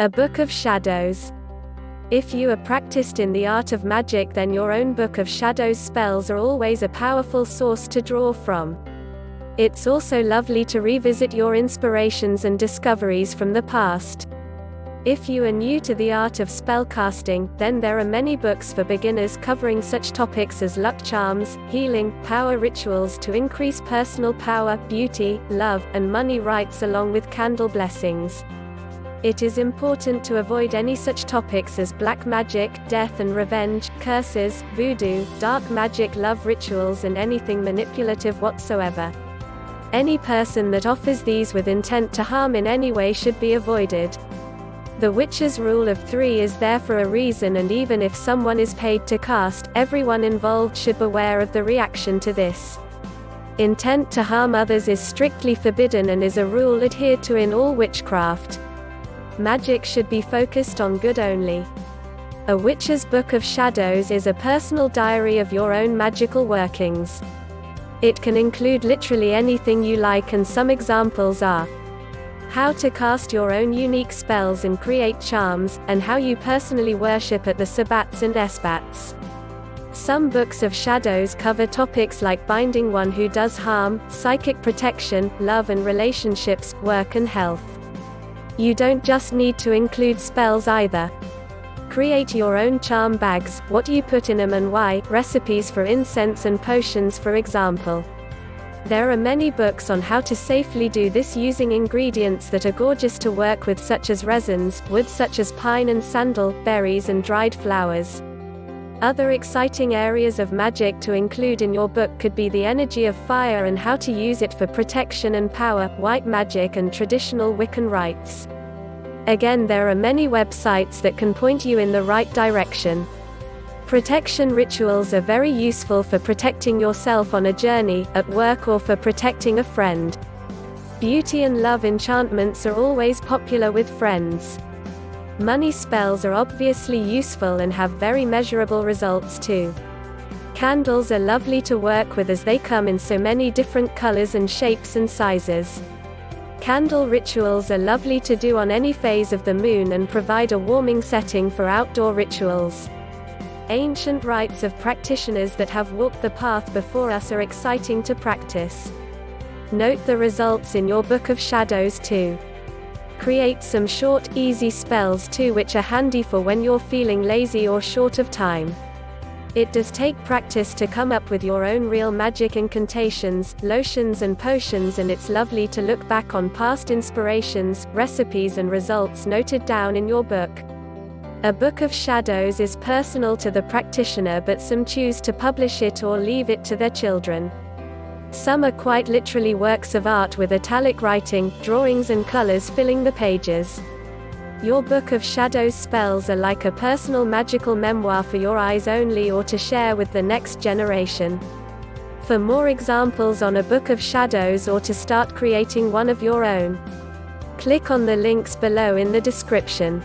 A Book of Shadows. If you are practiced in the art of magic, then your own Book of Shadows spells are always a powerful source to draw from. It's also lovely to revisit your inspirations and discoveries from the past. If you are new to the art of spellcasting, then there are many books for beginners covering such topics as luck charms, healing, power rituals to increase personal power, beauty, love, and money rights, along with candle blessings. It is important to avoid any such topics as black magic, death and revenge, curses, voodoo, dark magic, love rituals, and anything manipulative whatsoever. Any person that offers these with intent to harm in any way should be avoided. The witch's rule of 3 is there for a reason, and even if someone is paid to cast, everyone involved should beware of the reaction to this. Intent to harm others is strictly forbidden and is a rule adhered to in all witchcraft. Magic should be focused on good only. A Witch's Book of Shadows is a personal diary of your own magical workings. It can include literally anything you like, and some examples are how to cast your own unique spells and create charms, and how you personally worship at the Sabbats and Esbats. Some books of shadows cover topics like binding one who does harm, psychic protection, love and relationships, work and health. You don't just need to include spells either. Create your own charm bags, what you put in them and why, recipes for incense and potions for example. There are many books on how to safely do this using ingredients that are gorgeous to work with, such as resins, wood such as pine and sandal, berries and dried flowers. Other exciting areas of magic to include in your book could be the energy of fire and how to use it for protection and power, white magic and traditional Wiccan rites. Again, there are many websites that can point you in the right direction. Protection rituals are very useful for protecting yourself on a journey, at work, or for protecting a friend. Beauty and love enchantments are always popular with friends. Money spells are obviously useful and have very measurable results too. Candles are lovely to work with as they come in so many different colors and shapes and sizes. Candle rituals are lovely to do on any phase of the moon and provide a warming setting for outdoor rituals. Ancient rites of practitioners that have walked the path before us are exciting to practice. Note the results in your Book of Shadows too. Create some short, easy spells too, which are handy for when you're feeling lazy or short of time. It does take practice to come up with your own real magic incantations, lotions and potions, and it's lovely to look back on past inspirations, recipes and results noted down in your book. A Book of Shadows is personal to the practitioner, but some choose to publish it or leave it to their children. Some are quite literally works of art with italic writing, drawings and colors filling the pages. Your Book of Shadows spells are like a personal magical memoir for your eyes only, or to share with the next generation. For more examples on a Book of Shadows or to start creating one of your own, click on the links below in the description.